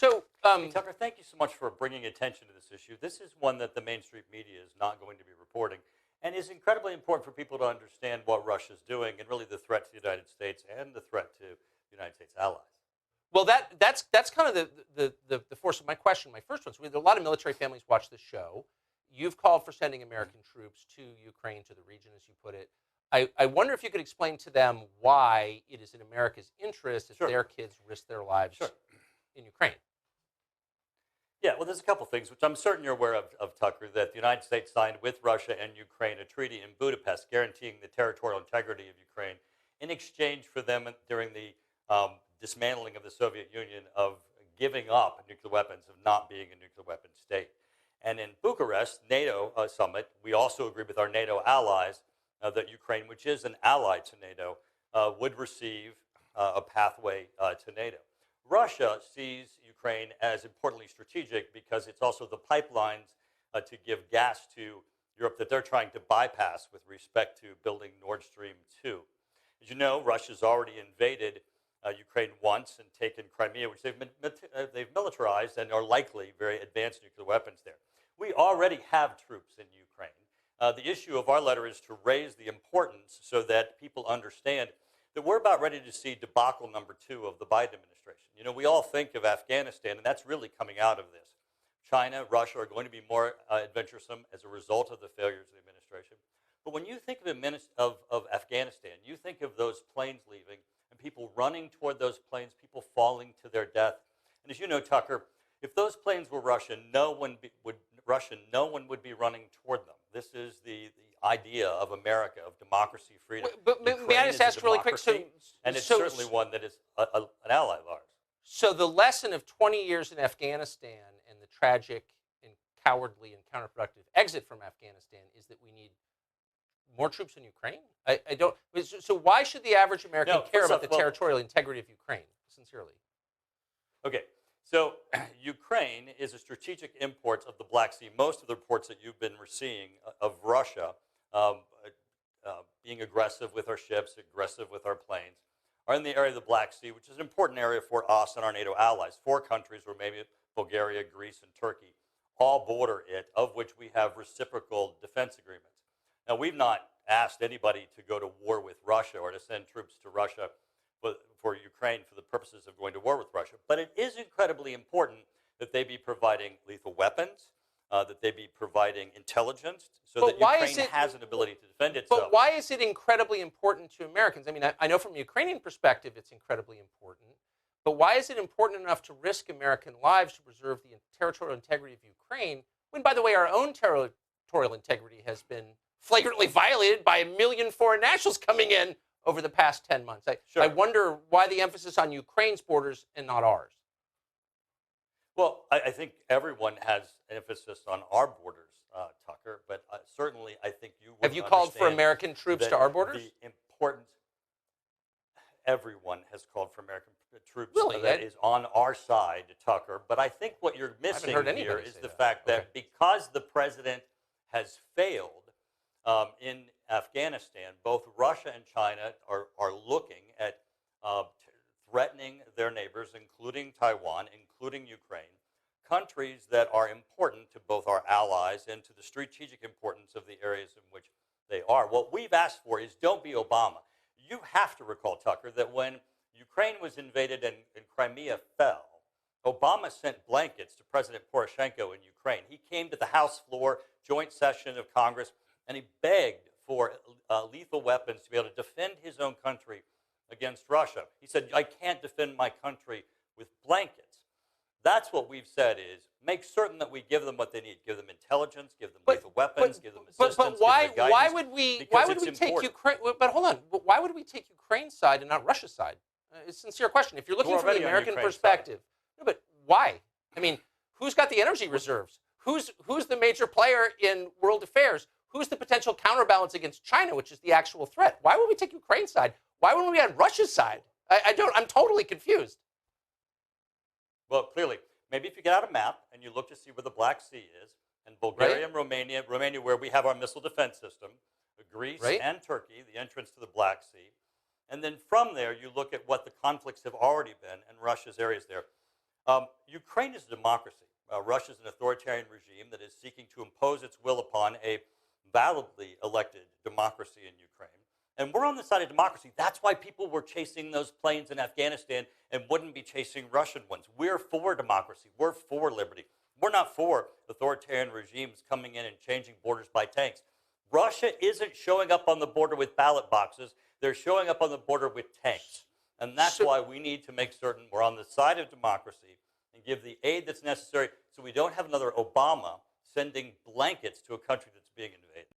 So, Hey, Tucker, thank you so much for bringing attention to this issue. This is one that the mainstream media is not going to be reporting and is incredibly important for people to understand what Russia's doing and really the threat to the United States and the threat to the United States allies. well, that's kind of the force of my question. My first one. So, a lot of military families watch this show. You've called for sending American troops to Ukraine, to the region, as you put it. I wonder if you could explain to them why it is in America's interest if Sure. their kids risk their lives Sure. in Ukraine. Yeah, well, there's a couple things, which I'm certain you're aware of, Tucker, that the United States signed with Russia and Ukraine a treaty in Budapest guaranteeing the territorial integrity of Ukraine in exchange for them during the dismantling of the Soviet Union of giving up nuclear weapons, of not being a nuclear weapon state. And in Bucharest, NATO summit, we also agreed with our NATO allies that Ukraine, which is an ally to NATO, would receive a pathway to NATO. Russia sees Ukraine as importantly strategic because it's also the pipelines to give gas to Europe that they're trying to bypass with respect to building Nord Stream 2. As you know, Russia's already invaded Ukraine once and taken Crimea, which they've militarized and are likely very advanced nuclear weapons there. We already have troops in Ukraine. The issue of our letter is to raise the importance so that people understand that we're about ready to see debacle number 2 of the Biden administration. You know, we all think of Afghanistan, and that's really coming out of this. China, Russia are going to be more adventuresome as a result of the failures of the administration. But when you think of Afghanistan, you think of those planes leaving and people running toward those planes, people falling to their death. And as you know, Tucker, if those planes were Russian, no one would be running toward them. This is the idea of America, of democracy, freedom. But may I just ask really quick? And it's certainly one that is an ally of ours. So the lesson of 20 years in Afghanistan and the tragic and cowardly and counterproductive exit from Afghanistan is that we need more troops in Ukraine? I don't. So why should the average American care about the territorial integrity of Ukraine? Sincerely. Okay. So Ukraine is a strategic import of the Black Sea. Most of the reports that you've been seeing of Russia being aggressive with our ships, aggressive with our planes, are in the area of the Black Sea, which is an important area for us and our NATO allies. 4 countries, Romania, Bulgaria, Greece, and Turkey, all border it, of which we have reciprocal defense agreements. Now, we've not asked anybody to go to war with Russia or to send troops to Russia for Ukraine for the purposes of going to war with Russia. But it is incredibly important that they be providing lethal weapons, that they be providing intelligence, so that Ukraine has an ability to defend itself. But why is it incredibly important to Americans? I mean, I know from a Ukrainian perspective it's incredibly important, but why is it important enough to risk American lives to preserve the territorial integrity of Ukraine, when, by the way, our own territorial integrity has been flagrantly violated by 1 million foreign nationals coming in over the past 10 months. I wonder why the emphasis on Ukraine's borders and not ours. Well, I think everyone has an emphasis on our borders, Tucker, but certainly I think you would. Have you called for American troops to our borders? The importance. Everyone has called for American troops really? That is on our side, Tucker. But I think what you're missing here is the fact that because the president has failed in Afghanistan, both Russia and China are looking at threatening their neighbors, including Taiwan, including Ukraine, countries that are important to both our allies and to the strategic importance of the areas in which they are. What we've asked for is don't be Obama. You have to recall, Tucker, that when Ukraine was invaded and Crimea fell, Obama sent blankets to President Poroshenko in Ukraine. He came to the House floor, joint session of Congress, and he begged for lethal weapons to be able to defend his own country against Russia. He said, I can't defend my country with blankets. That's what we've said is make certain that we give them what they need. Give them intelligence, give them lethal weapons, give them assistance, but why would we take Ukraine? But hold on. Why would we take Ukraine's side and not Russia's side? It's a sincere question. If you're looking from the American perspective, no, but why? I mean, who's got the energy reserves? Who's the major player in world affairs? Who's the potential counterbalance against China, which is the actual threat? Why would we take Ukraine's side? Why wouldn't we be on Russia's side? I'm totally confused. Well, clearly, maybe if you get out a map and you look to see where the Black Sea is, and Bulgaria and Romania where we have our missile defense system, Greece and Turkey, the entrance to the Black Sea, and then from there you look at what the conflicts have already been and Russia's areas there. Ukraine is a democracy. Russia is an authoritarian regime that is seeking to impose its will upon a validly elected democracy in Ukraine. And we're on the side of democracy. That's why people were chasing those planes in Afghanistan and wouldn't be chasing Russian ones. We're for democracy. We're for liberty. We're not for authoritarian regimes coming in and changing borders by tanks. Russia isn't showing up on the border with ballot boxes. They're showing up on the border with tanks. And that's why we need to make certain we're on the side of democracy and give the aid that's necessary so we don't have another Obama sending blankets to a country that's being invaded.